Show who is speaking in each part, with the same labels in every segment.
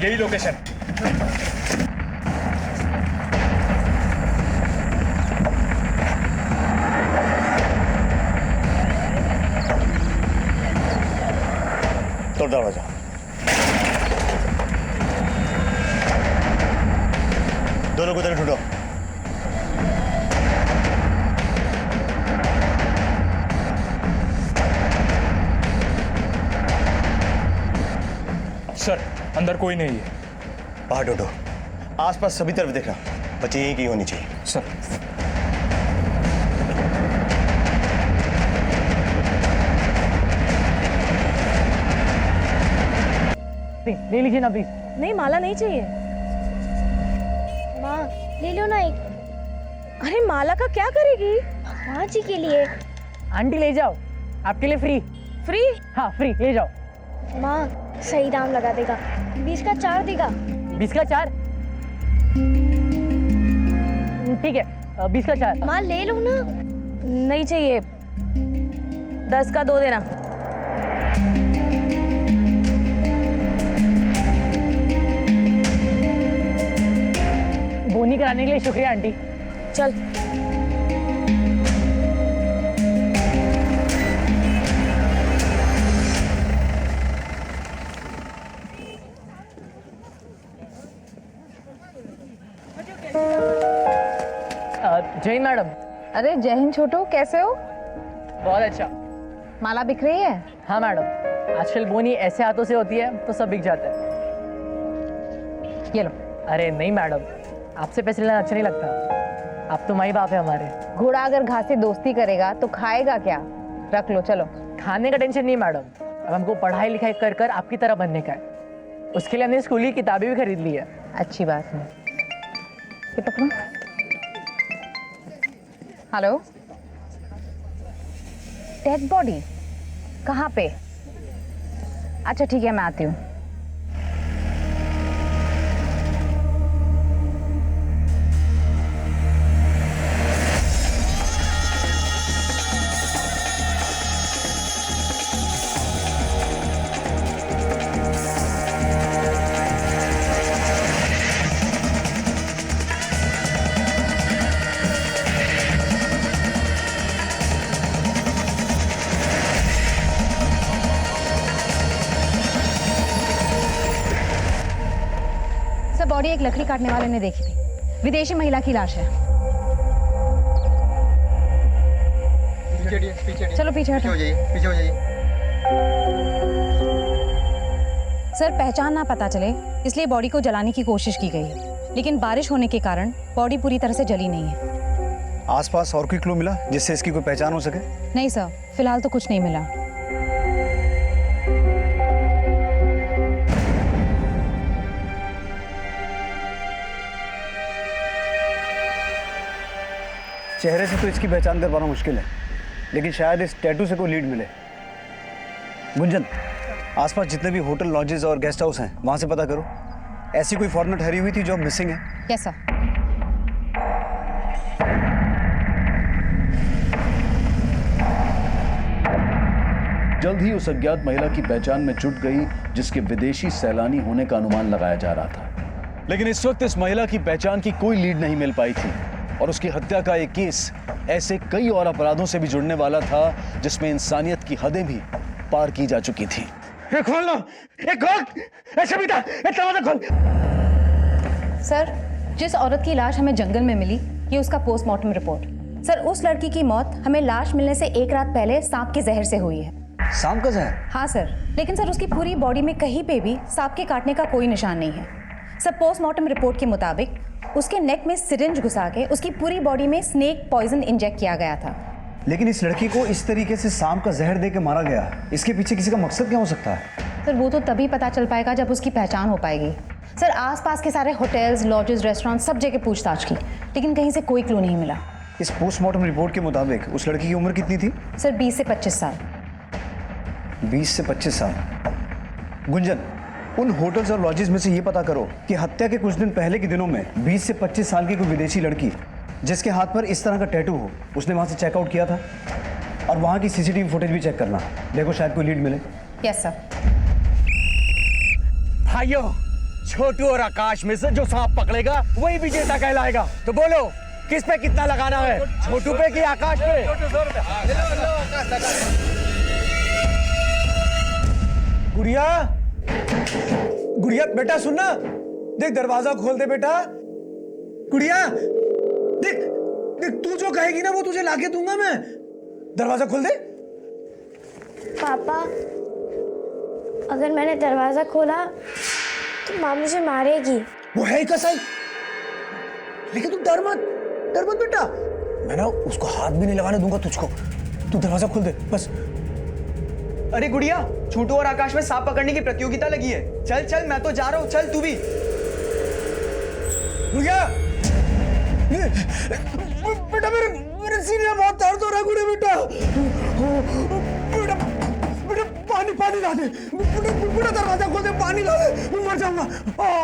Speaker 1: यही लोकेशन।
Speaker 2: तोड़ दरवाजा। दोनों को उधर ढूंढो।
Speaker 1: सर अंदर कोई नहीं है।
Speaker 2: बाहर ढूंढो, आसपास सभी तरफ देखना, बच्चे यहीं की होनी चाहिए।
Speaker 1: सर
Speaker 3: ले लीजिए ना प्लीज।
Speaker 4: नहीं माला नहीं चाहिए।
Speaker 5: माँ ले लो ना एक।
Speaker 4: अरे माला का क्या करेगी?
Speaker 5: माँ जी के लिए।
Speaker 3: आंटी ले जाओ, आपके लिए फ्री।
Speaker 4: फ्री?
Speaker 3: हाँ फ्री, ले जाओ।
Speaker 5: माँ सही दाम लगा देगा, 20 का 4 देगा।
Speaker 3: 20 का 4? ठीक है, 20 का 4।
Speaker 5: माँ ले लो ना।
Speaker 4: नहीं चाहिए, 10 का 2 देना।
Speaker 3: बोनी कराने के लिए शुक्रिया आंटी।
Speaker 4: चल
Speaker 3: जय मैडम।
Speaker 6: अरे जय हिंद छोटू, कैसे हो?
Speaker 3: बहुत अच्छा।
Speaker 6: माला बिक रही है?
Speaker 3: हाँ मैडम, आजकल बोनी ऐसे हाथों से होती है तो सब बिक जाता है।
Speaker 6: ये लो।
Speaker 3: अरे नहीं मैडम, आपसे पैसे लेना अच्छा नहीं लगता, आप तो माई बाप है हमारे।
Speaker 6: घोड़ा अगर घास से दोस्ती करेगा तो खाएगा क्या? रख लो, चलो।
Speaker 3: खाने का टेंशन नहीं मैडम, अब हमको पढ़ाई लिखाई कर कर आपकी तरह बनने का है। उसके लिए हमने स्कूल की किताबें भी खरीद ली है।
Speaker 6: अच्छी बात है। ये पकड़ो। हेलो, डेड बॉडी कहाँ पे? अच्छा ठीक है, मैं आती हूँ। बॉडी एक लकड़ी काटने वाले ने देखी थी। विदेशी महिला की लाश है। चलो पीछे हटो।
Speaker 2: पीछे हो जाइए।
Speaker 7: सर पहचान ना पता चले इसलिए बॉडी को जलाने की कोशिश की गई है, लेकिन बारिश होने के कारण बॉडी पूरी तरह से जली नहीं है।
Speaker 2: आसपास और कोई क्लू मिला जिससे इसकी कोई पहचान हो सके?
Speaker 7: नहीं सर, फिलहाल तो कुछ नहीं मिला।
Speaker 2: चेहरे से तो इसकी पहचान कर पाना मुश्किल है, लेकिन शायद इस टैटू से कोई लीड मिले। गुंजन, आसपास जितने भी होटल, लॉजेस और गेस्ट हाउस हैं वहां से पता करो। ऐसी कोई फॉरेनर ठहरी हुई थी जो मिसिंग है?
Speaker 7: Yes sir.
Speaker 8: जल्द ही उस अज्ञात महिला की पहचान में जुट गई जिसके विदेशी सैलानी होने का अनुमान लगाया जा रहा था, लेकिन इस वक्त इस महिला की पहचान की कोई लीड नहीं मिल पाई थी और उसकी हत्या का एक केस ऐसे कई और अपराधों से भी जुड़ने वाला था जिसमें इंसानियत की हदें भी पार की जा चुकी थी।
Speaker 2: खोल लो, ऐसे भी था, खोल।
Speaker 7: सर, जिस औरत की लाश हमें जंगल में मिली, ये उसका पोस्टमार्टम रिपोर्ट। सर, उस लड़की की मौत हमें लाश मिलने से 1 रात पहले सांप के जहर से हुई है।
Speaker 2: सांप का जहर?
Speaker 7: हाँ सर, लेकिन सर उसकी पूरी बॉडी में कहीं पे भी सांप के काटने का कोई निशान नहीं है। सर, पोस्टमार्टम रिपोर्ट के मुताबिक उसके नेक में सिरिंज घुसा के उसकी पूरी बॉडी में स्नेक पॉइजन इंजेक्ट किया गया था।
Speaker 2: लेकिन इस लड़की को इस तरीके से सांप का जहर देकर मारा गया, इसके पीछे किसी का मकसद क्या हो सकता है?
Speaker 7: सर, वो तो तभी पता चल पाएगा जब उसकी पहचान हो पाएगी। सर, आसपास के सारे होटल्स, लॉजेस, रेस्टोरेंट सब जगह पूछताछ की, लेकिन कहीं से कोई क्लू नहीं मिला।
Speaker 2: इस पोस्टमार्टम रिपोर्ट के मुताबिक उस लड़की की उम्र कितनी थी?
Speaker 7: सर, 20 से 25 साल।
Speaker 2: 20 से 25 साल। गुंजन, उन होटल्स और लॉजेस में से ये पता करो कि हत्या के कुछ दिन पहले के दिनों में 20 से 25 साल की कोई विदेशी लड़की जिसके हाथ पर इस तरह का टैटू हो, उसने वहां से चेकआउट किया था। और वहां की सीसीटीवी फुटेज भी चेक करना, देखो शायद कोई लीड मिले।
Speaker 7: Yes sir.
Speaker 1: भाइयों,
Speaker 9: छोटू और आकाश में से जो सांप पकड़ेगा वही विजेता कहलाएगा। तो बोलो किस पे कितना लगाना है, छोटू पे कि आकाश पे?
Speaker 2: गुड़िया, गुड़िया बेटा सुनना, देख दरवाजा खोल दे बेटा। गुड़िया देख, देख तू जो कहेगी ना वो तुझे लाके दूंगा मैं। दरवाजा खोल दे।
Speaker 5: पापा, अगर मैंने दरवाजा खोला तो माँ मुझे मारेगी।
Speaker 2: वो है ही कसाई, लेकिन तू डर मत बेटा। मैं ना उसको हाथ भी नहीं लगाने दूंगा तुझको। तू दरवाजा खोल दे बस।
Speaker 10: अरे गुड़िया, छोटू और आकाश में सांप पकड़ने की प्रतियोगिता लगी है। चल चल, मैं तो जा रहा हूँ, चल तू भी।
Speaker 2: गुड़िया बेटा, मेरे सीने में बहुत दर्द हो रहा है। गुड़िया बेटा, बेटा बेटा पानी ला दे। बेटा दरवाजा खोल दे, पानी ला दे, मैं मर जाऊंगा।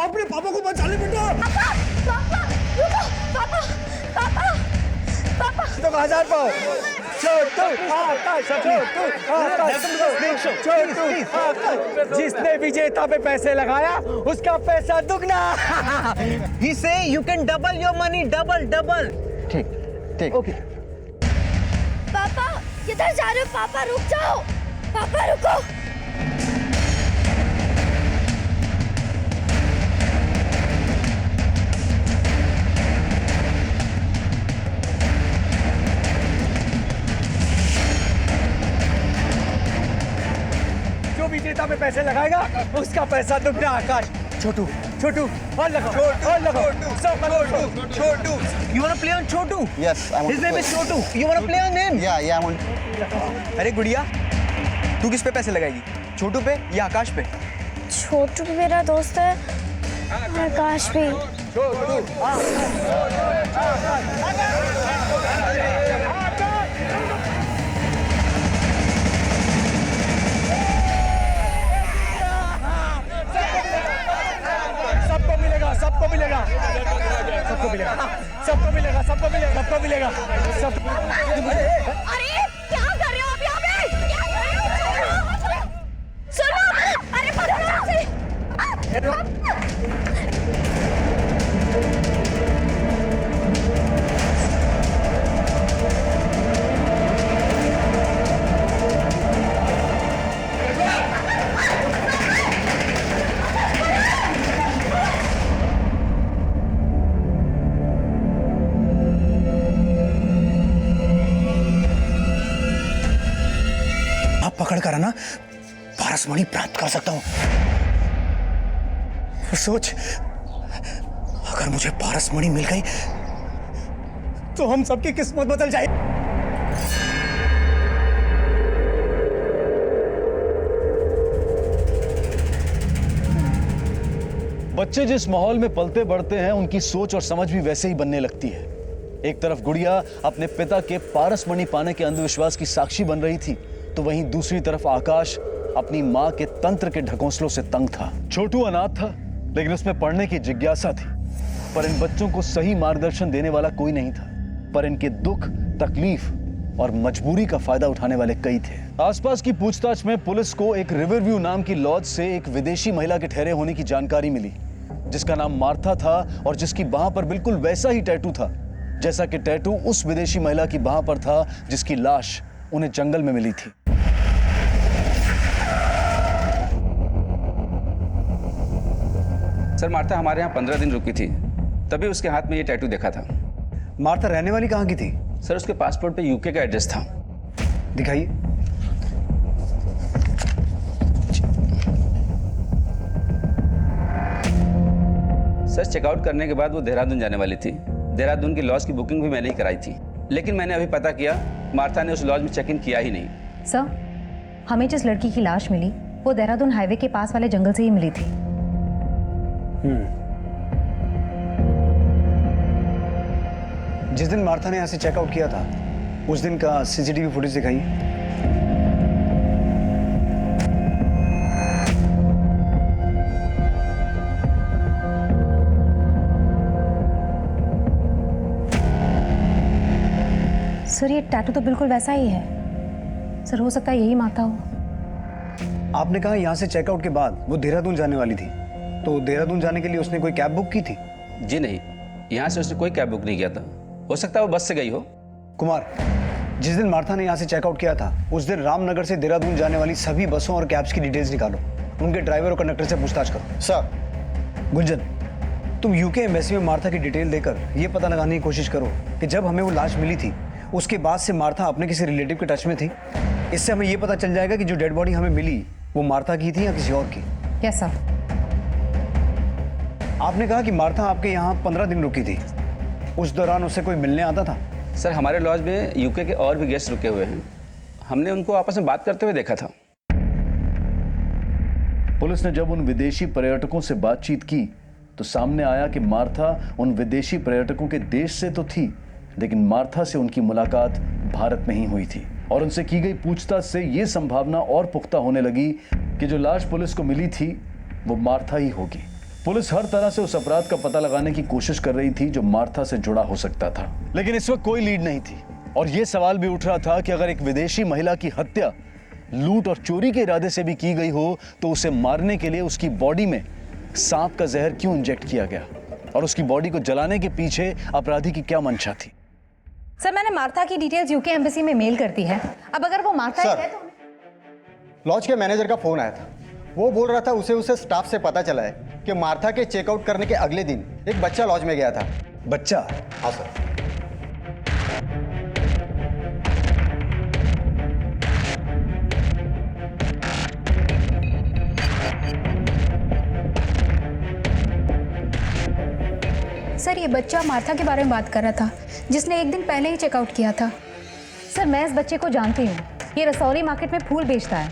Speaker 2: अपने पापा को बचा ले बेटा। तो 1000 पाओ।
Speaker 9: जिसने विजेता पे पैसे लगाया उसका पैसा दुगना।
Speaker 10: He say you can double your money, double.
Speaker 2: ठीक
Speaker 10: Okay.
Speaker 5: पापा किधर जा रहे हो? पापा रुक जाओ, पापा रुको।
Speaker 9: जो विजेता पे पैसे लगाएगा उसका पैसा दुगना। आकाश, छोटू और लगाओ,
Speaker 10: छोटू, you wanna play on Chhotu?
Speaker 2: Yes, I want
Speaker 10: His
Speaker 2: to
Speaker 10: name
Speaker 2: play.
Speaker 10: is Chhotu. You wanna play on him?
Speaker 2: Yeah, I want.
Speaker 10: अरे गुड़िया, तू किस पे पैसे लगाएगी, छोटू पे या आकाश पे?
Speaker 5: छोटू भी मेरा दोस्त है, आकाश भी।
Speaker 9: सबको मिलेगा।
Speaker 4: अरे क्या कर रहे हो आप यहाँ पे? क्या कर रहे हो? सुनो, अरे पकड़ो यहाँ से।
Speaker 2: पकड़ कर ना पारसमणि प्राप्त कर सकता हूं। सोच, अगर मुझे पारसमणि मिल गई तो हम सबकी किस्मत बदल जाएगी।
Speaker 8: बच्चे जिस माहौल में पलते बढ़ते हैं उनकी सोच और समझ भी वैसे ही बनने लगती है। एक तरफ गुड़िया अपने पिता के पारसमणि पाने के अंधविश्वास की साक्षी बन रही थी, तो वहीं दूसरी तरफ आकाश अपनी मां के तंत्र के ढकोसलों से तंग था। छोटू अनाथ था, लेकिन उसमें पढ़ने की जिज्ञासा थी, पर इन बच्चों को सही मार्गदर्शन देने वाला कोई नहीं था। पर इनके दुख, तकलीफ और मजबूरी का फायदा उठाने वाले कई थे। आसपास की पूछताछ में पुलिस को एक रिवरव्यू नाम की लॉज से एक विदेशी महिला के ठहरे होने की जानकारी मिली, जिसका नाम मार्था था और जिसकी बाह पर बिल्कुल वैसा ही टैटू था जैसा कि टैटू उस विदेशी महिला की बाह पर था जिसकी लाश उन्हें जंगल में मिली थी।
Speaker 11: सर, मार्था हमारे यहाँ 15 दिन रुकी थी, तभी उसके हाथ में ये टैटू देखा था।
Speaker 2: मार्था रहने वाली कहाँ की थी?
Speaker 11: सर, उसके पासपोर्ट पे यूके का एड्रेस था।
Speaker 2: दिखाइए।
Speaker 11: सर, चेकआउट करने के बाद वो देहरादून जाने वाली थी। देहरादून की लॉज की बुकिंग भी मैंने ही कराई थी, लेकिन मैंने अभी पता किया मार्था ने उस लॉज में चेक इन किया ही नहीं।
Speaker 7: सर, हमें जिस लड़की की लाश मिली वो देहरादून हाईवे के पास वाले जंगल से ही मिली थी।
Speaker 2: जिस दिन मार्था ने यहाँ से चेकआउट किया था उस दिन का सीसीटीवी फुटेज दिखाइए।
Speaker 7: सर, ये टैटू तो बिल्कुल वैसा ही है। सर, हो सकता है यही मार्था हो।
Speaker 2: आपने कहा यहाँ से चेकआउट के बाद वो देहरादून जाने वाली थी, तो देहरादून जाने के लिए उसने कोई कैब बुक की थी?
Speaker 11: जी नहीं, यहाँ से उसने कोई कैब बुक नहीं किया था। हो सकता है वो बस से गई हो।
Speaker 2: कुमार, जिस दिन मार्था ने यहाँ से चेकआउट किया था उस दिन रामनगर से देहरादून जाने वाली सभी बसों और कैब्स की डिटेल्स निकालो। उनके ड्राइवर और कंडक्टर से पूछताछ करो।
Speaker 12: सर।
Speaker 2: गुंजन, तुम यूके एम्बेसी में मार्था की डिटेल देकर ये पता लगाने की कोशिश करो कि जब हमें वो लाश मिली थी उसके बाद से मार्था अपने किसी रिलेटिव के टच में थी। इससे हमें ये पता चल जाएगा कि जो डेड बॉडी हमें मिली वो मार्था की थी या किसी और की।
Speaker 7: Yes sir.
Speaker 2: आपने कहा कि मार्था आपके यहाँ 15 दिन रुकी थी। उस दौरान उससे कोई मिलने आता था?
Speaker 11: सर, हमारे लॉज में यूके के और भी गेस्ट रुके हुए हैं। हमने उनको आपस में बात करते हुए देखा था।
Speaker 8: पुलिस ने जब उन विदेशी पर्यटकों से बातचीत की तो सामने आया कि मार्था उन विदेशी पर्यटकों के देश से तो थी, लेकिन मार्था से उनकी मुलाकात भारत में ही हुई थी। और उनसे की गई पूछताछ से यह संभावना और पुख्ता होने लगी कि जो लाश पुलिस को मिली थी वो मार्था ही होगी। पुलिस हर तरह से उस अपराध का पता लगाने की कोशिश कर रही थी जो मार्था से जुड़ा हो सकता था, लेकिन इस वक्त कोई लीड नहीं थी। और यह सवाल भी उठ रहा था कि अगर एक विदेशी महिला की हत्या लूट और चोरी के इरादे से भी की गई हो तो उसे मारने के लिए उसकी बॉडी में सांप का जहर क्यों इंजेक्ट किया गया, और उसकी बॉडी को जलाने के पीछे अपराधी की क्या मंशा थी।
Speaker 7: सर, मैंने मार्था की डिटेल्स यूके एम्बेसी में मेल कर दी है। अब अगर वो मार्था
Speaker 12: सर,
Speaker 7: है तो
Speaker 12: लॉज के मैनेजर का फोन आया था। वो बोल रहा था उसे स्टाफ से पता चला है कि मार्था के चेकआउट करने के अगले दिन एक बच्चा लॉज में गया था।
Speaker 2: बच्चा?
Speaker 12: हाँ सर।
Speaker 5: सर, ये बच्चा मार्था के बारे में बात कर रहा था जिसने एक दिन पहले ही चेकआउट किया था।
Speaker 7: सर, मैं इस बच्चे को जानती हूँ। ये रसौली मार्केट में फूल बेचता है।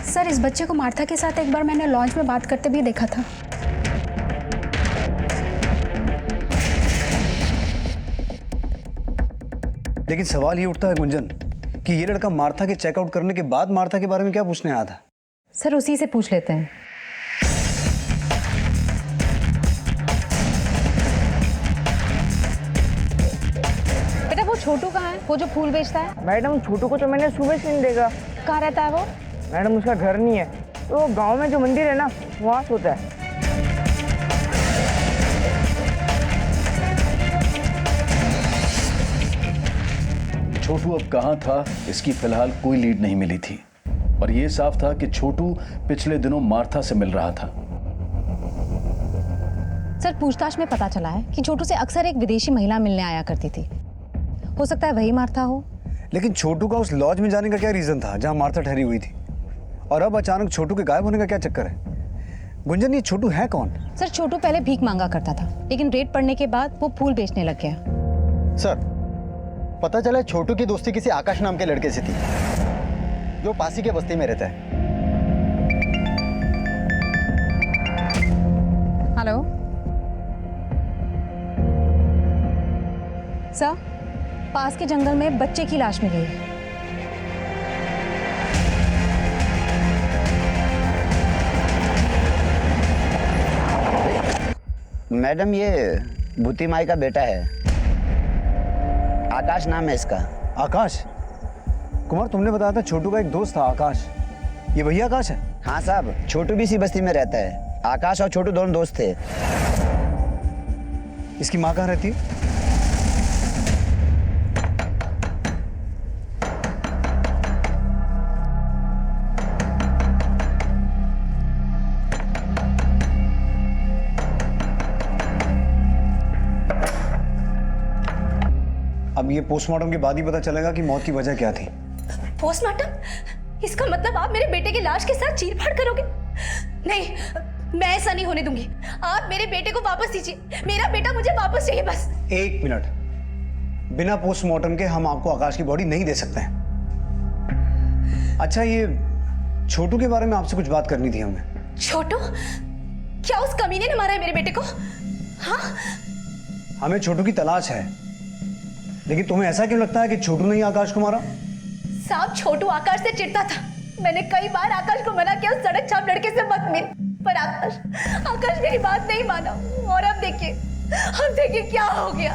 Speaker 5: सर, इस बच्चे को मार्था के साथ एक बार मैंने लॉन्च में बात करते भी देखा था।
Speaker 2: लेकिन सवाल ये उठता है गुंजन कि ये लड़का मार्था के चेकआउट करने के बाद मार्था के बारे में क्या पूछने आया था?
Speaker 7: सर, उसी से पूछ लेते हैं। बेटा, वो छोटू कहाँ है, वो जो फूल बेचता है?
Speaker 3: मैडम, छोटू को तो मैंने सुबह से नहीं देखा।
Speaker 7: कहाँ रहता है वो?
Speaker 3: मैडम, उसका घर नहीं है, तो गांव में जो मंदिर है ना वहाँ सोता है।
Speaker 8: छोटू अब कहां था इसकी फिलहाल कोई लीड नहीं मिली थी, और यह साफ था कि छोटू पिछले दिनों मार्था से मिल रहा था।
Speaker 7: सर, पूछताछ में पता चला है कि छोटू से अक्सर एक विदेशी महिला मिलने आया करती थी। हो सकता है वही मार्था हो।
Speaker 2: लेकिन छोटू का उस लॉज में जाने का क्या रीजन था जहां मार्था ठहरी हुई थी, और अब अचानक छोटू के गायब होने का क्या चक्कर है? गुंजन, ये छोटू है कौन?
Speaker 7: सर, छोटू पहले भीख मांगा करता था, लेकिन रेड पड़ने के बाद वो फूल बेचने लग गया।
Speaker 12: सर, पता चला छोटू की दोस्ती किसी आकाश नाम के लड़के से थी जो पासी के बस्ती में रहता है।
Speaker 7: हेलो सर, पास के जंगल में बच्चे की लाश मिली है।
Speaker 13: मैडम, ये भूती माई का बेटा है, आकाश नाम है इसका।
Speaker 2: आकाश? कुमार, तुमने बताया था छोटू का एक दोस्त था आकाश। ये वही आकाश है?
Speaker 13: हाँ साहब, छोटू भी इसी बस्ती में रहता है। आकाश और छोटू दोनों दोस्त थे।
Speaker 2: इसकी माँ कहाँ रहती है? अब ये पोस्टमार्टम के बाद ही पता चलेगा कि मौत की वजह क्या थी।
Speaker 5: पोस्टमार्टम? इसका मतलब आप मेरे बेटे की लाश के साथ चीरफाड़ करोगे? नहीं, मैं ऐसा नहीं होने दूंगी। आप मेरे बेटे को वापस दीजिए। मेरा बेटा मुझे वापस चाहिए, बस।
Speaker 2: एक मिनट, बिना पोस्टमार्टम के हम आपको आकाश की बॉडी नहीं दे सकते हैं। अच्छा, ये छोटू के बारे में आपसे कुछ बात करनी थी हमें।
Speaker 5: छोटू? क्या उस कमीने ने मारा है मेरे बेटे को? हाँ?
Speaker 2: हमें छोटू की तलाश है, लेकिन तुम्हें ऐसा क्यों लगता है कि छोटू ने ही आकाश को मारा?
Speaker 5: साहब, छोटू आकाश से चिढ़ता था। मैंने कई बार आकाश को मना किया सड़क छाप लड़के से मत मिल, पर आकाश मेरी बात नहीं माना। और अब देखिए क्या हो गया।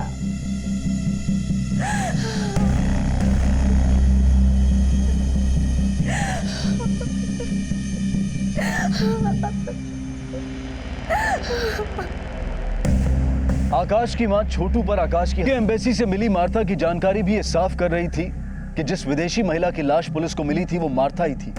Speaker 8: आकाश की मां छोटू पर आकाश की एम्बेसी से मिली मार्था की जानकारी भी ये साफ कर रही थी कि जिस विदेशी महिला की लाश पुलिस को मिली थी वो मार्था ही थी,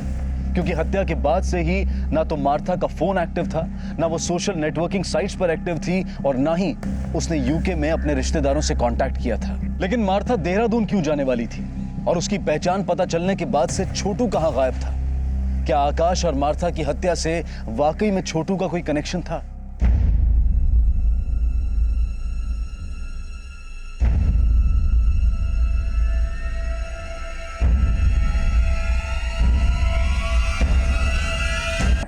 Speaker 8: क्योंकि हत्या के बाद से ही ना तो मार्था का फोन एक्टिव था, ना वो सोशल नेटवर्किंग साइट्स पर एक्टिव थी, और ना ही उसने यूके में अपने रिश्तेदारों से कांटेक्ट किया था। लेकिन मार्था देहरादून क्यों जाने वाली थी, और उसकी पहचान पता चलने के बाद से छोटू कहां गायब था? क्या आकाश और मार्था की हत्या से वाकई में छोटू का कोई कनेक्शन था?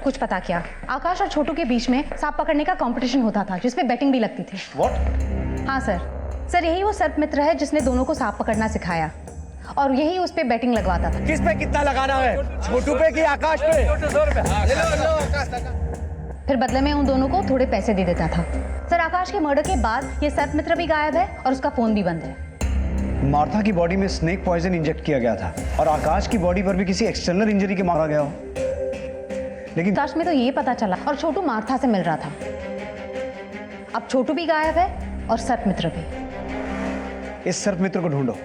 Speaker 7: कुछ पता किया। आकाश और छोटू के बीच में सांप पकड़ने का कंपटीशन होता था, जिसपे बेटिंग भी लगती थी।
Speaker 2: What?
Speaker 7: हाँ सर, यही वो सर्प मित्र है जिसने दोनों को सांप पकड़ना सिखाया, और यही उस पे बेटिंग लगवाता था।
Speaker 9: किस पे कितना लगाना है, छोटू पे कि आकाश पे?
Speaker 7: फिर बदले में उन दोनों को थोड़े पैसे दे देता था। सर, आकाश के मर्डर के बाद ये सर्प मित्र भी गायब है और उसका फोन भी बंद है।
Speaker 2: मार्था की बॉडी में स्नेक पॉइजन इंजेक्ट किया गया था, और आकाश की बॉडी पर भी किसी एक्सटर्नल इंजरी के मारा गया हो। लेकिन
Speaker 7: लास्ट में तो ये पता चला, और छोटू मार्था से मिल रहा था। अब छोटू भी गायब है और सर्प मित्र भी।
Speaker 2: इस सर्प मित्र को ढूंढो।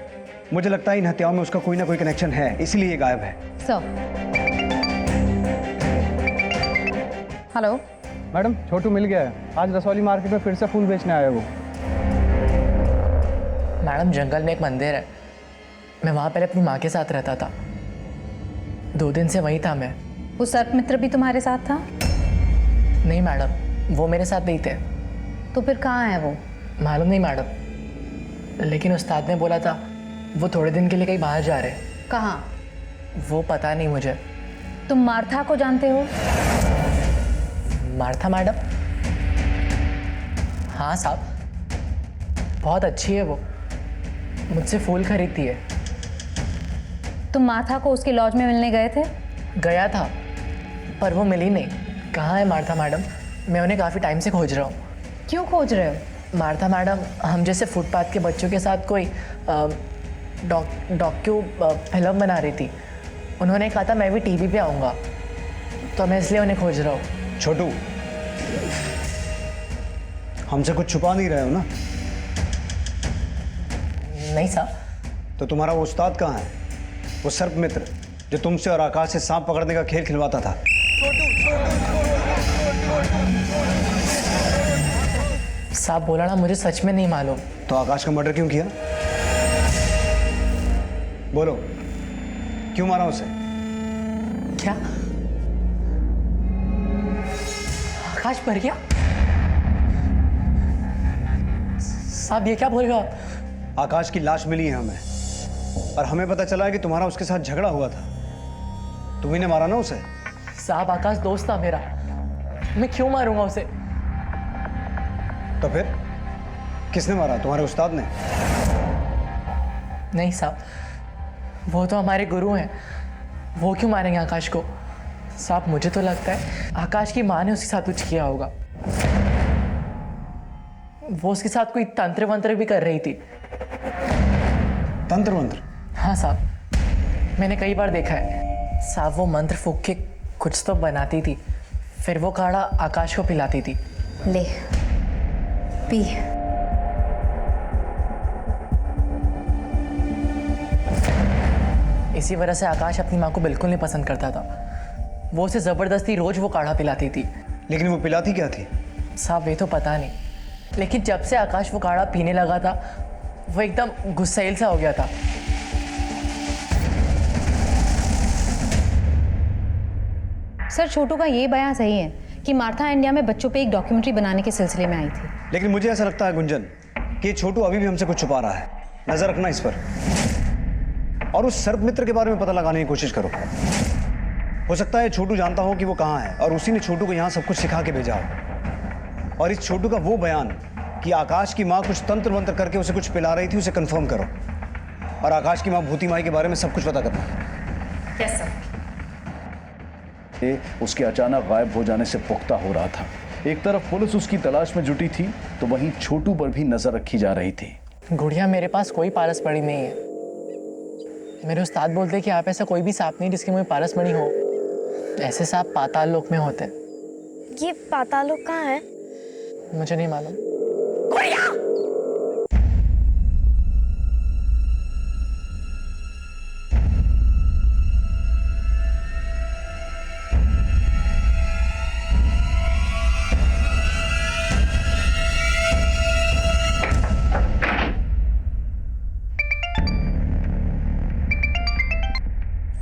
Speaker 2: मुझे लगता है इन हत्याओं में उसका कोई ना कोई कनेक्शन है, इसलिए ये गायब है।
Speaker 7: सर। हेलो
Speaker 14: मैडम, छोटू मिल गया है। आज रसौली मार्केट में फिर से फूल बेचने आया वो।
Speaker 3: मैडम, जंगल में एक मंदिर है, मैं वहाँ पहले अपनी माँ के साथ रहता था। 2 दिन से वहीं था मैं।
Speaker 7: वो सर्प मित्र भी तुम्हारे साथ था?
Speaker 3: नहीं मैडम, वो मेरे साथ नहीं थे।
Speaker 7: तो फिर कहाँ है वो?
Speaker 3: मालूम नहीं मैडम, लेकिन उस्ताद ने बोला था वो थोड़े दिन के लिए कहीं बाहर जा रहे हैं।
Speaker 7: कहाँ?
Speaker 3: वो पता नहीं मुझे।
Speaker 7: तुम मार्था को जानते हो?
Speaker 3: Martha madam? हाँ साहब, बहुत अच्छी है वो, मुझसे फूल खरीदती है।
Speaker 7: तुम मार्था को उसके लॉज में मिलने गए थे?
Speaker 3: गया था, पर वो मिली नहीं। कहाँ है मार्था मैडम? मैं उन्हें काफ़ी टाइम से खोज रहा हूँ।
Speaker 7: क्यों खोज रहे हो?
Speaker 3: मार्था मैडम हम जैसे फुटपाथ के बच्चों के साथ कोई डॉक्यू फिल्म बना रही थी। उन्होंने कहा था मैं भी टीवी पे आऊँगा, तो मैं इसलिए उन्हें खोज रहा हूँ।
Speaker 2: छोटू, हमसे कुछ छुपा नहीं रहे हो ना?
Speaker 3: नहीं साहब।
Speaker 2: तो तुम्हारा वो उस्ताद कहाँ है, वो सर्प मित्र जो तुमसे और आकाश से सांप पकड़ने का खेल खिलवाता था?
Speaker 3: साहब बोला ना, मुझे सच में नहीं मालूम।
Speaker 2: तो आकाश का मर्डर क्यों किया? बोलो, क्यों मारा उसे?
Speaker 3: क्या आकाश मर गया? साहब ये क्या बोल रहे हो आप?
Speaker 2: आकाश की लाश मिली है हमें, और हमें पता चला है कि तुम्हारा उसके साथ झगड़ा हुआ था। तुम्ही ने मारा ना उसे?
Speaker 3: साहब आकाश दोस्त था मेरा, मैं क्यों मारूंगा उसे?
Speaker 2: तो फिर किसने मारा? तुम्हारे उस्ताद ने?
Speaker 3: नहीं साहब, वो तो हमारे गुरु हैं, वो क्यों मारेंगे आकाश को? साहब मुझे तो लगता है आकाश की माँ ने उसके साथ कुछ किया होगा। वो उसके साथ कोई तंत्र वंत्र भी कर रही थी।
Speaker 2: तंत्र वंत्र?
Speaker 3: हाँ साहब, मैंने कई बार देखा है। साहब वो मंत्र फूक के कुछ तो बनाती थी, फिर वो काढ़ा आकाश को पिलाती थी।
Speaker 7: ले पी।
Speaker 3: इसी वजह से आकाश अपनी माँ को बिल्कुल नहीं पसंद करता था। वो उसे जबरदस्ती रोज वो काढ़ा पिलाती थी।
Speaker 2: लेकिन वो पिलाती क्या थी?
Speaker 3: साहब ये तो पता नहीं, लेकिन जब से आकाश वो काढ़ा पीने लगा था वो एकदम गुस्सैल सा हो गया था।
Speaker 7: सर, छोटू का ये बयान सही है कि मार्था इंडिया में बच्चों पे एक डॉक्यूमेंट्री बनाने के सिलसिले में आई थी।
Speaker 2: लेकिन मुझे ऐसा लगता है गुंजन कि छोटू अभी भी हमसे कुछ छुपा रहा है। नजर रखना इस पर, और उस सर्प मित्र के बारे में पता लगाने की कोशिश करो। हो सकता है छोटू जानता हो कि वो कहाँ है, और उसी ने छोटू को यहाँ सब कुछ सिखा के भेजा हो। और इस छोटू का वो बयान कि आकाश की माँ कुछ तंत्र मंत्र करके उसे कुछ पिला रही थी, उसे कंफर्म करो। और आकाश की माँ भूती माई के बारे में सब कुछ पता करना।
Speaker 7: Yes sir.
Speaker 8: उसके अचानक गायब हो जाने से पुख्ता हो रहा था। एक तरफ पुलिस उसकी तलाश में जुटी थी, तो वहीं छोटू पर भी नजर रखी जा रही थी।
Speaker 3: गुड़िया, मेरे पास कोई पारस मणि नहीं है। मेरे उस्ताद बोलते कि आप ऐसा कोई भी सांप नहीं जिसकी मुझे पारस मणि हो। ऐसे सांप पाताल लोक में होते हैं।
Speaker 4: ये पाताल लोक कहाँ है?
Speaker 3: मुझे नहीं मालूम।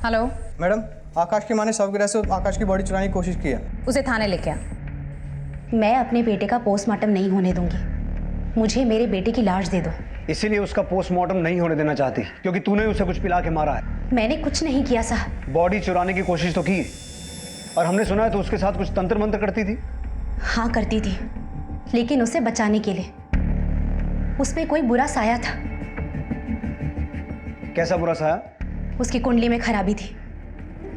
Speaker 7: हेलो
Speaker 14: मैडम, आकाश की माँ ने शवगृह से आकाश की बॉडी चुराने की कोशिश की है।
Speaker 7: उसे थाने लेके आ।
Speaker 5: मैं अपने बेटे का पोस्टमार्टम नहीं होने दूंगी। मुझे मेरे बेटे की लाश दे दो।
Speaker 2: इसीलिए उसका पोस्टमार्टम नहीं होने देना चाहती, क्योंकि तूने उसे कुछ पिला के मारा है।
Speaker 5: मैंने कुछ नहीं किया साहब।
Speaker 2: बॉडी चुराने की कोशिश तो की, और हमने सुना है तो उसके साथ कुछ तंत्र मंत्र करती थी।
Speaker 5: हाँ करती थी, लेकिन उसे बचाने के लिए। उसमें कोई बुरा साया था।
Speaker 2: कैसा बुरा साया?
Speaker 5: उसकी कुंडली में खराबी थी।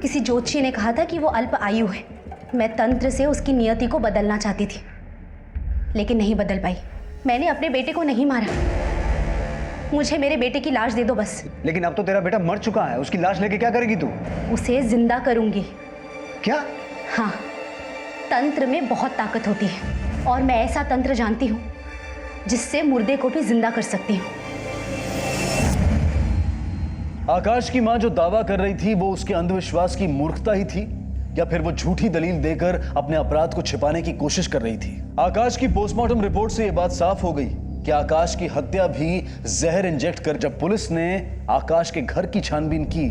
Speaker 5: किसी ज्योतिषी ने कहा था कि वो अल्प आयु है। मैं तंत्र से उसकी नियति को बदलना चाहती थी, लेकिन नहीं बदल पाई। मैंने अपने बेटे को नहीं मारा। मुझे मेरे बेटे की लाश दे दो बस।
Speaker 2: लेकिन अब तो तेरा बेटा मर चुका है, उसकी लाश लेके क्या करेगी तू?
Speaker 5: उसे जिंदा करूंगी।
Speaker 2: क्या?
Speaker 5: हाँ, तंत्र में बहुत ताकत होती है, और मैं ऐसा तंत्र जानती हूँ जिससे मुर्दे को भी जिंदा कर सकती हूँ।
Speaker 8: आकाश की मां जो दावा कर रही थी वो उसके अंधविश्वास की मूर्खता ही थी, या फिर वो झूठी दलील देकर अपने अपराध को छिपाने की कोशिश कर रही थी? आकाश की पोस्टमार्टम रिपोर्ट से यह बात साफ हो गई कि आकाश की हत्या भी जहर इंजेक्ट कर जब पुलिस ने आकाश के घर की छानबीन की।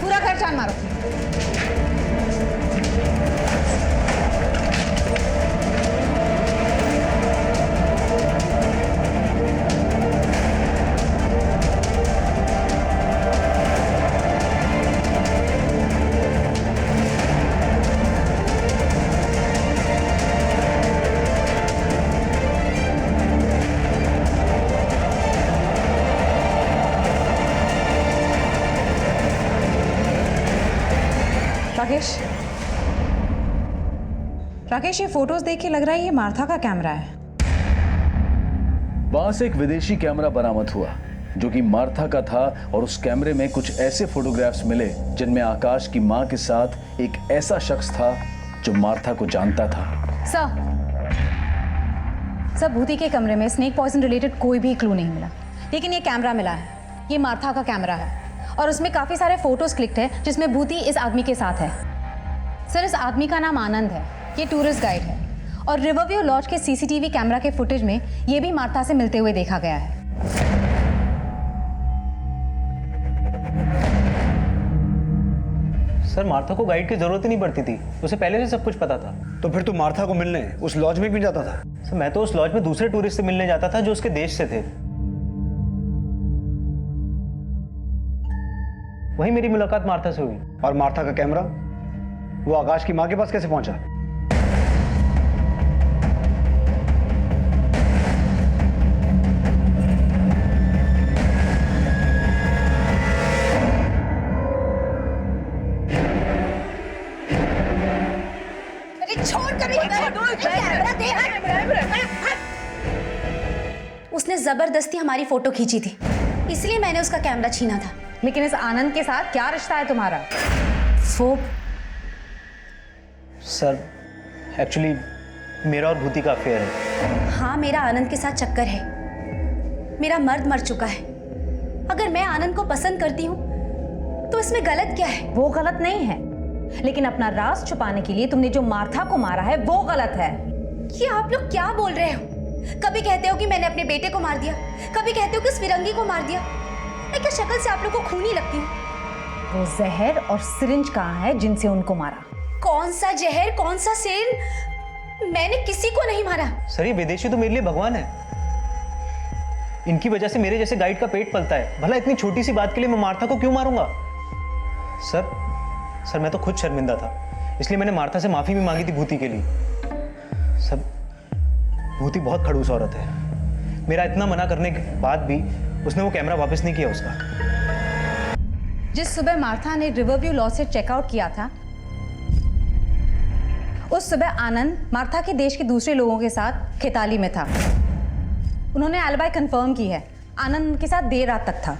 Speaker 7: पूरा घर छान मारो।
Speaker 6: राकेश, ये फोटोज देख के लग रहा है ये मार्था का कैमरा है।
Speaker 8: वहां से एक विदेशी कैमरा बरामद हुआ जो कि मार्था का था, और उस कैमरे में कुछ ऐसे फोटोग्राफ्स मिले जिनमें आकाश की मां के साथ एक ऐसा शख्स था जो मार्था को जानता था।
Speaker 7: सर, भूति के कमरे में स्नेक पॉइजन रिलेटेड कोई भी क्लू नहीं मिला, लेकिन ये कैमरा मिला है। ये मार्था का कैमरा है और उसमें काफी सारे फोटोज क्लिक्ड है जिसमें भूति इस आदमी के साथ है। सर, इस आदमी का नाम आनंद है। ये टूरिस्ट गाइड है, और रिवरव्यू लॉज के सीसीटीवी कैमरा के फुटेज में ये भी मार्था से मिलते हुए देखा गया है।
Speaker 14: सर, मार्था को गाइड की जरूरत ही नहीं पड़ती थी, उसे पहले से सब कुछ पता था।
Speaker 2: तो फिर तू मार्था को मिलने उस लॉज में क्यों जाता था?
Speaker 14: सर, मैं तो उस लॉज में दूसरे टूरिस्ट से मिलने जाता था जो उसके देश से थे। वही मेरी मुलाकात मार्था से हुई।
Speaker 2: और मार्था का कैमरा वो आकाश की मां के पास कैसे पहुंचा?
Speaker 5: उसने जबरदस्ती हमारी फोटो खींची थी, इसलिए मैंने उसका कैमरा छीना था।
Speaker 7: लेकिन इस आनंद के साथ क्या रिश्ता है तुम्हारा?
Speaker 5: वो
Speaker 14: सर, एक्चुअली मेरा और भूति का अफेयर है।
Speaker 5: हाँ, मेरा आनंद के साथ चक्कर है। मेरा मर्द मर चुका है। अगर मैं आनंद को पसंद करती हूँ तो इसमें गलत क्या है?
Speaker 7: वो गलत नहीं है, लेकिन अपना राज छुपाने के लिए तुमने जो मार्था को मारा है वो गलत है।
Speaker 5: ये आप लोग क्या बोल रहे हो? कभी कहते हो कि मैंने अपने बेटे को मार दिया, कभी कहते हो कि उस फिरंगी को मार दिया। मैं क्या शक्ल से आप लोग को खूनी लगती हूँ?
Speaker 7: वो जहर और सिरिंज कहाँ है जिनसे उनको मारा?
Speaker 5: कौन सा जहर, कौन सा सिरिंज? मैंने किसी को नहीं मारा।
Speaker 14: सर, ये विदेशी तो मेरे लिए भगवान है। इनकी वजह से मेरे जैसे गाइड का पेट पलता है। भला इतनी छोटी सी बात के लिए मैं मार्था को क्यों मारूंगा? सर, मैं तो खुद शर्मिंदा था, इसलिए मैंने मार्था से माफी भी मांगी थी भूति के लिए। सर, भूति बहुत खड़ूस औरत है। मेरा इतना मना करने के बाद भी उसने वो कैमरा वापस नहीं किया उसका।
Speaker 7: जिस सुबह मार्था ने रिवरव्यू लॉज से चेकआउट किया था, उस सुबह आनंद मार्था के देश के दूसरे लोगों के साथ खिताली में था। उन्होंने एलिबाई कंफर्म की है। आनंद उनके साथ देर रात तक था।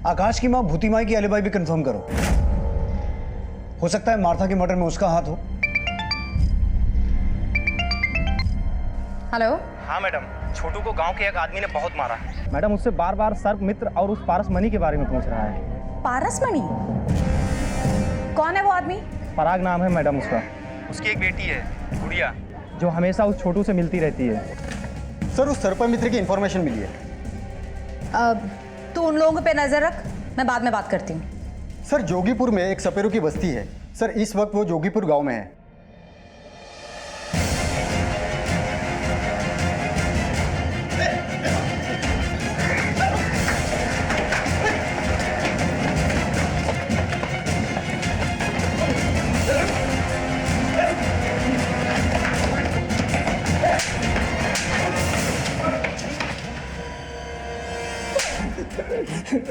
Speaker 2: आकाश की माँ भूती माई की एलिबाई भी कंफर्म करो। हो सकता है मार्था के मर्डर में उसका हाथ हो।
Speaker 7: हेलो।
Speaker 14: हाँ मैडम, छोटू को गांव के एक आदमी ने बहुत मारा है। मैडम उससे बार बार सर्प मित्र और उस पारस मणि के बारे में पूछ रहा है।
Speaker 7: पारस मणि? कौन है वो आदमी?
Speaker 14: पराग नाम है मैडम उसका। उसकी एक बेटी है गुड़िया, जो हमेशा उस छोटू से मिलती रहती है।
Speaker 12: सर उस सर्प मित्र की इंफॉर्मेशन मिली है।
Speaker 7: तू उन लोगों पे नजर रख, मैं बाद में बात करती हूँ।
Speaker 12: सर जोगीपुर में एक सपेरों की बस्ती है। सर इस वक्त वो जोगीपुर गांव में है।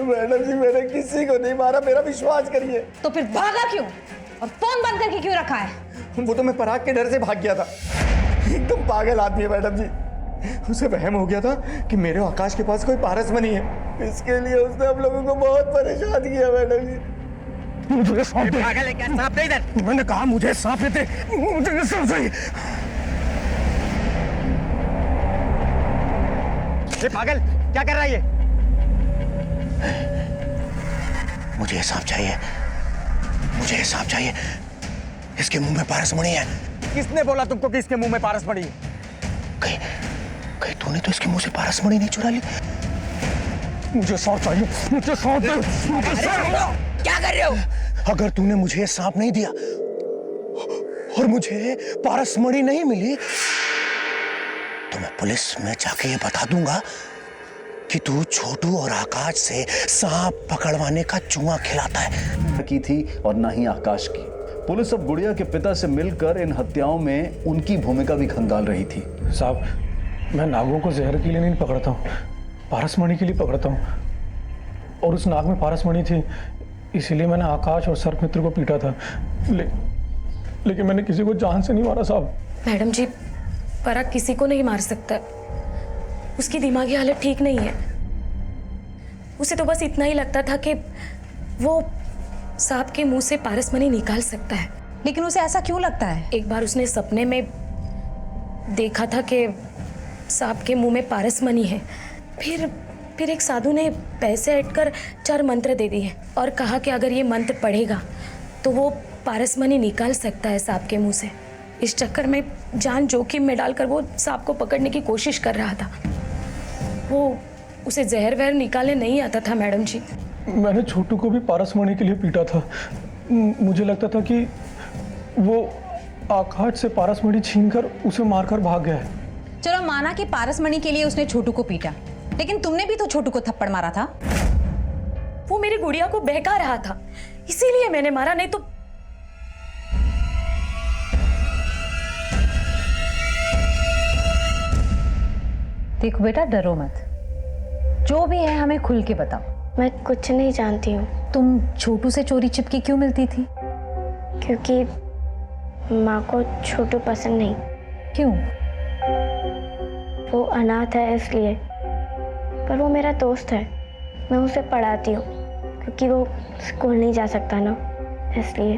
Speaker 9: मैडम जी मैंने किसी को नहीं मारा, मेरा विश्वास करिए।
Speaker 7: तो फिर भागा क्यों और फोन बंद करके क्यों रखा है?
Speaker 9: वो तो मैं पराग के डर से भाग गया था। एकदम पागल आदमी है मैडम जी। उसे वहम हो गया था कि मेरे आकाश के पास कोई पारस मणि है। इसके लिए उसने हम लोगों को बहुत परेशान किया मैडम जी।
Speaker 14: मुझे सांप दे। पागल है क्या? सांप दे इधर। मैंने कहा मुझे सांप दे। मुझे सांप चाहिए। ये पागल क्या कर रहा है ये?
Speaker 13: मुझे सांप चाहिए, मुझे सांप चाहिए। इसके मुंह में पारस मणि है।
Speaker 14: किसने बोला तुमको कि इसके मुंह में पारस मणि है?
Speaker 13: कहीं तूने तो इसके मुंह से पारस मणि नहीं चुरा ली?
Speaker 14: मुझे सांप चाहिए, मुझे सांप दे।
Speaker 13: क्या कर रहे हो? अगर तूने मुझे सांप नहीं दिया और मुझे पारस मणि नहीं मिली तो मैं पुलिस में जाके ये बता दूंगा कि तू छोटू और आकाश से सांप पकड़वाने का जुआ खिलाता है।
Speaker 8: की थी और ना ही आकाश की। पुलिस अब गुड़िया के पिता से मिलकर इन हत्याओं में उनकी भूमिका भी खंगाल रही थी।
Speaker 1: साहब, मैं नागों को जहर के लिए नहीं पकड़ता हूँ, पारस मणि के लिए पकड़ता हूँ। और उस नाग में पारस मणि थी, इसीलिए मैंने आकाश और सर्प मित्र को पीटा था। लेकिन मैंने किसी को जान से नहीं मारा साहब।
Speaker 5: मैडम जी, पराग किसी को नहीं मार सकता। उसकी दिमागी हालत ठीक नहीं है। उसे तो बस इतना ही लगता था कि वो सांप के मुंह से पारस मणि निकाल सकता है।
Speaker 7: लेकिन उसे ऐसा क्यों लगता है?
Speaker 5: एक बार उसने सपने में देखा था कि सांप के मुंह में पारस मणि है। फिर एक साधु ने पैसे ऐड 4 मंत्र दे दिए और कहा कि अगर ये मंत्र पढ़ेगा तो वो पारस मणि निकाल सकता है सांप के मुंह से। इस चक्कर में जान जोखिम में डालकर वो सांप को पकड़ने की कोशिश कर रहा था। वो उसे जहर वहर निकालने नहीं आता था मैडम जी।
Speaker 1: मैंने छोटू को भी पारस मणि के लिए पीटा था। मुझे लगता था कि वो आकाश से पारस मणि छीनकर उसे मारकर भाग गया है।
Speaker 7: चलो माना कि पारस मणि के लिए उसने छोटू को पीटा, लेकिन तुमने भी तो छोटू को थप्पड़ मारा था।
Speaker 5: वो मेरी गुड़िया को बहका रहा था, इसीलिए मैंने मारा, नहीं तो।
Speaker 7: देखो बेटा, डरो मत, जो भी है हमें खुल के बताओ।
Speaker 15: मैं कुछ नहीं जानती हूँ।
Speaker 7: तुम छोटू से चोरी छिपके क्यों मिलती थी?
Speaker 15: क्योंकि माँ को छोटू पसंद नहीं।
Speaker 7: क्यों?
Speaker 15: वो अनाथ है इसलिए। पर वो मेरा दोस्त है, मैं उसे पढ़ाती हूँ क्योंकि वो स्कूल नहीं जा सकता ना, इसलिए।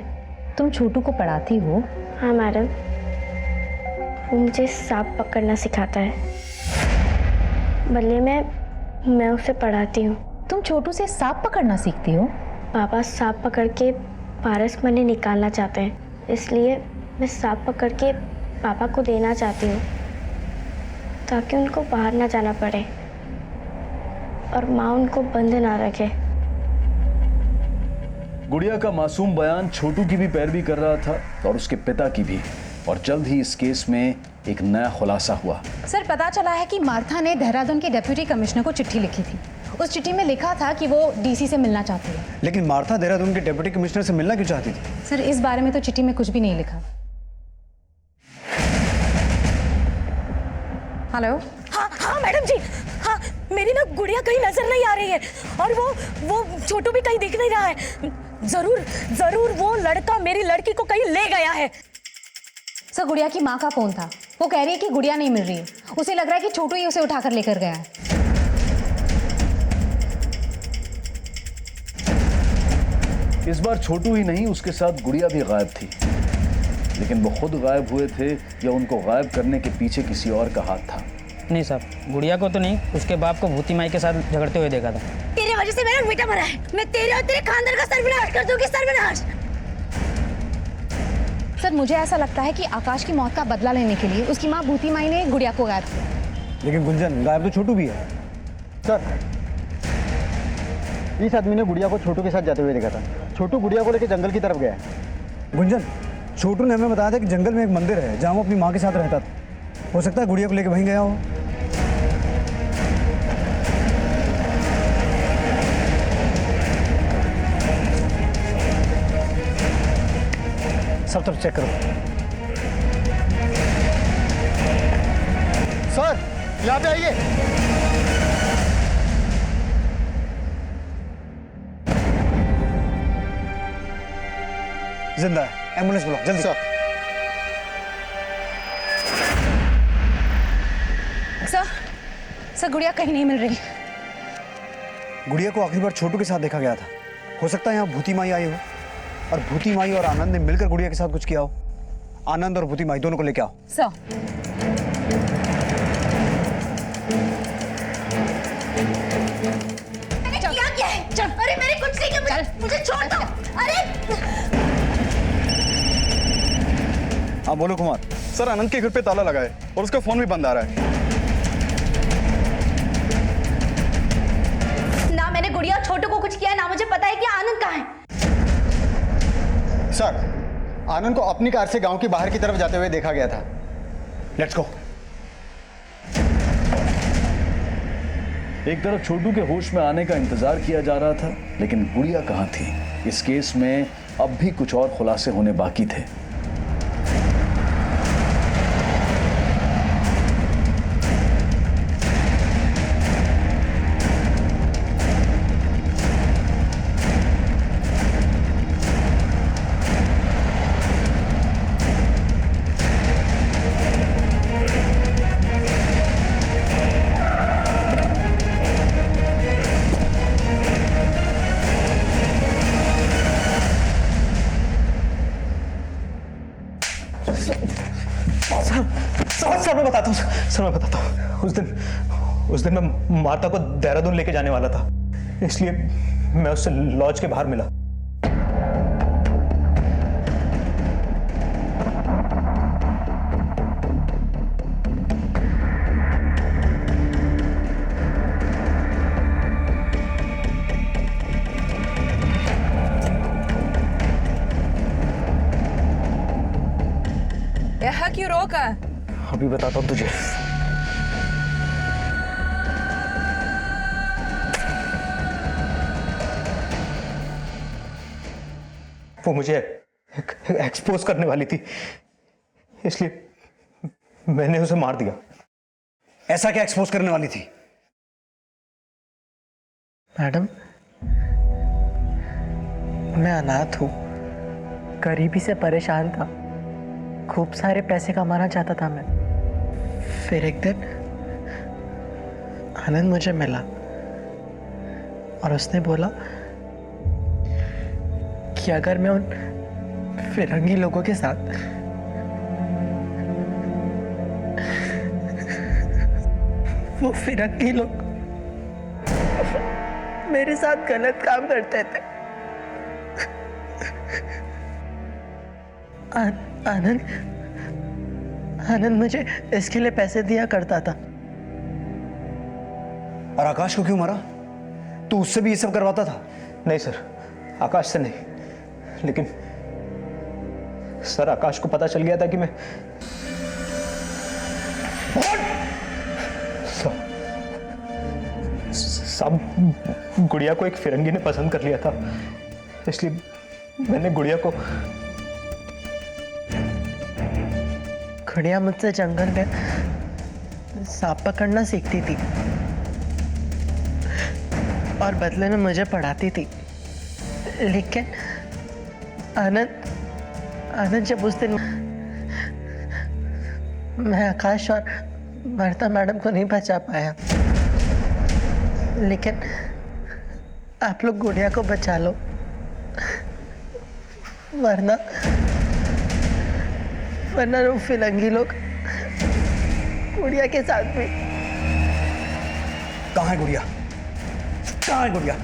Speaker 7: तुम छोटू को पढ़ाती हो?
Speaker 15: हाँ मैडम, वो मुझे सांप पकड़ना सिखाता है, बदले में मैं उसे पढ़ाती हूँ।
Speaker 7: तुम छोटू से सांप पकड़ना सीखती हो?
Speaker 15: पापा सांप पकड़ के पारस मणि निकालना चाहते हैं, इसलिए मैं सांप पकड़ के पापा को देना चाहती हूँ ताकि उनको बाहर ना जाना पड़े और माँ उनको बंद ना रखे।
Speaker 8: गुड़िया का मासूम बयान छोटू की भी पैरवी कर रहा था और उसके पिता की भी। और जल्द ही इस केस में एक नया खुलासा हुआ।
Speaker 7: सर, पता चला है कि मार्था ने देहरादून के डिप्टी कमिश्नर को चिट्ठी लिखी थी। उस चिट्ठी में लिखा था कि वो डीसी से मिलना चाहती है।
Speaker 2: लेकिन मार्था देहरादून के डिप्टी कमिश्नर से मिलना क्यों चाहती थी?
Speaker 7: सर, इस बारे में तो चिट्ठी में कुछ भी नहीं लिखा। हेलो।
Speaker 5: हाँ मैडम जी, हाँ मेरी ना गुड़िया कहीं नजर नहीं आ रही है और वो छोटू भी कहीं दिख नहीं रहा है। जरूर वो लड़का मेरी लड़की को कहीं ले गया है।
Speaker 7: सर, गुड़िया की माँ का फोन था, वो कह रही है कि गुड़िया नहीं मिल रही है। उसे लग रहा है कि छोटू ही उसे उठाकर लेकर गया है।
Speaker 8: इस बार छोटू ही नहीं, उसके साथ गुड़िया भी गायब थी। लेकिन वो खुद गायब हुए थे या उनको गायब करने के पीछे किसी और का हाथ था?
Speaker 16: नहीं साहब, गुड़िया को तो नहीं, उसके बाप को भूती माई के साथ झगड़ते हुए देखा था।
Speaker 4: तेरी वजह से मेरा बेटा मरा है। मैं तेरे और तेरे खानदान का सर्वनाश कर दूंगी, सर्वनाश।
Speaker 7: सर मुझे ऐसा लगता है कि आकाश की मौत का बदला लेने के लिए उसकी माँ भूती माई ने गुड़िया को गायब किया।
Speaker 2: लेकिन गुंजन, गायब तो छोटू भी है।
Speaker 12: सर इस आदमी ने गुड़िया को छोटू के साथ जाते हुए देखा था। छोटू गुड़िया को लेकर जंगल की तरफ गया है।
Speaker 2: गुंजन, छोटू ने हमें बताया था कि जंगल में एक मंदिर है जहाँ वो अपनी माँ के साथ रहता था। हो सकता है गुड़िया को लेकर वहीं गया हो।
Speaker 12: सब तरफ चेक करो। सर यहाँ पे आइए।
Speaker 2: जिंदा है, एम्बुलेंस बुलाओ जल्दी।
Speaker 7: सर सर गुड़िया कहीं नहीं मिल रही।
Speaker 2: गुड़िया को आखिरी बार छोटू के साथ देखा गया था। हो सकता है यहाँ भूती माई आई हो और भूती माई और आनंद ने मिलकर गुड़िया के साथ कुछ किया हो। आनंद और भूती माई दोनों को लेके आओ।
Speaker 7: सर
Speaker 4: क्या है? चल, अरे मेरी कुछ नहीं किया, मुझे छोड़ दो। अरे
Speaker 9: हाँ बोलो कुमार। सर आनंद के घर पे ताला लगा है और उसका फोन भी बंद आ रहा है।
Speaker 5: ना मैंने गुड़िया और छोटू को कुछ किया, ना मुझे पता है कि आनंद कहाँ है।
Speaker 12: सर आनंद को अपनी कार से गांव की बाहर की तरफ जाते हुए देखा गया था।
Speaker 2: Let's go.
Speaker 8: एक तरफ छोटू के होश में आने का इंतजार किया जा रहा था, लेकिन गुड़िया कहाँ थी? इस केस में अब भी कुछ और खुलासे होने बाकी थे।
Speaker 14: सर मैं बताता हूँ, सर मैं बताता हूँ। उस दिन मैं माता को देहरादून लेके जाने वाला था, इसलिए मैं उससे लॉज के बाहर मिला।
Speaker 3: यहाँ क्यों रोका?
Speaker 14: अभी बताता हूँ तुझे। वो मुझे एक्सपोज करने वाली थी, इसलिए मैंने उसे मार दिया।
Speaker 2: ऐसा क्या एक्सपोज करने वाली थी?
Speaker 3: मैडम, मैं अनाथ हूँ, गरीबी से परेशान था, खूब सारे पैसे कमाना चाहता था मैं। फिर एक दिन आनंद मुझे मिला और उसने बोला कि अगर मैं उन फिरंगी लोगों के साथ वो फिरंगी लोग मेरे साथ गलत काम करते थे। आनंद मुझे इसके लिए पैसे दिया करता था।
Speaker 2: और आकाश को क्यों मारा? तू उससे भी ये सब करवाता था?
Speaker 14: नहीं सर, आकाश से नहीं, लेकिन सर आकाश को पता चल गया था कि मैं सब गुड़िया को एक फिरंगी ने पसंद कर लिया था, इसलिए मैंने गुड़िया को
Speaker 3: गुड़िया मुझसे जंगल में सांप पकड़ना सीखती थी और बदले में मुझे पढ़ाती थी। लेकिन आनंद जब उस दिन मैं आकाश और मर्ता मैडम को नहीं बचा पाया, लेकिन आप लोग गुड़िया को बचा लो।
Speaker 16: वरना वो फिरंगी लोग गुड़िया के साथ भी।
Speaker 2: कहाँ है गुड़िया? कहाँ है गुड़िया?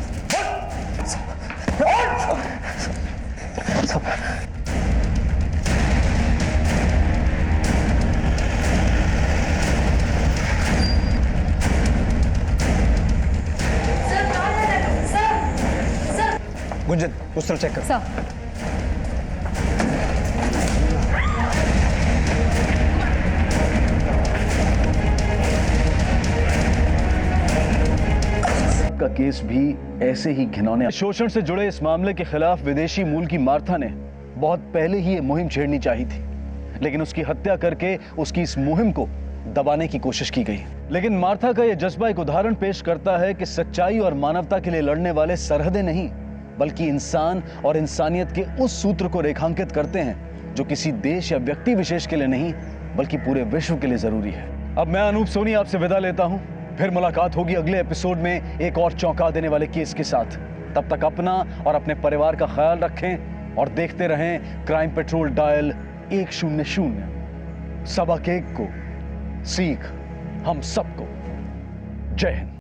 Speaker 2: गुंजन उस तरफ चेक कर।
Speaker 7: सर
Speaker 8: का केस भी ऐसे ही घिनौने शोषण से जुड़े इस मामले के खिलाफ विदेशी मूल की मार्था ने बहुत पहले ही ये मुहिम छेड़नी चाहिए थी, लेकिन उसकी हत्या करके उसकी इस मुहिम को दबाने की कोशिश की गई। लेकिन मार्था का यह जज्बा एक उदाहरण पेश करता है कि सच्चाई और मानवता के लिए लड़ने वाले सरहदें नहीं बल्कि इंसान और इंसानियत के उस सूत्र को रेखांकित करते हैं जो किसी देश या व्यक्ति विशेष के लिए नहीं बल्कि पूरे विश्व के लिए जरूरी है। अब मैं अनूप सोनी आपसे विदा लेता हूं, फिर मुलाकात होगी अगले एपिसोड में एक और चौंका देने वाले केस के साथ। तब तक अपना और अपने परिवार का ख्याल रखें और देखते रहें क्राइम पेट्रोल डायल 100। सबक एक को सीख हम सबको। जय हिंद।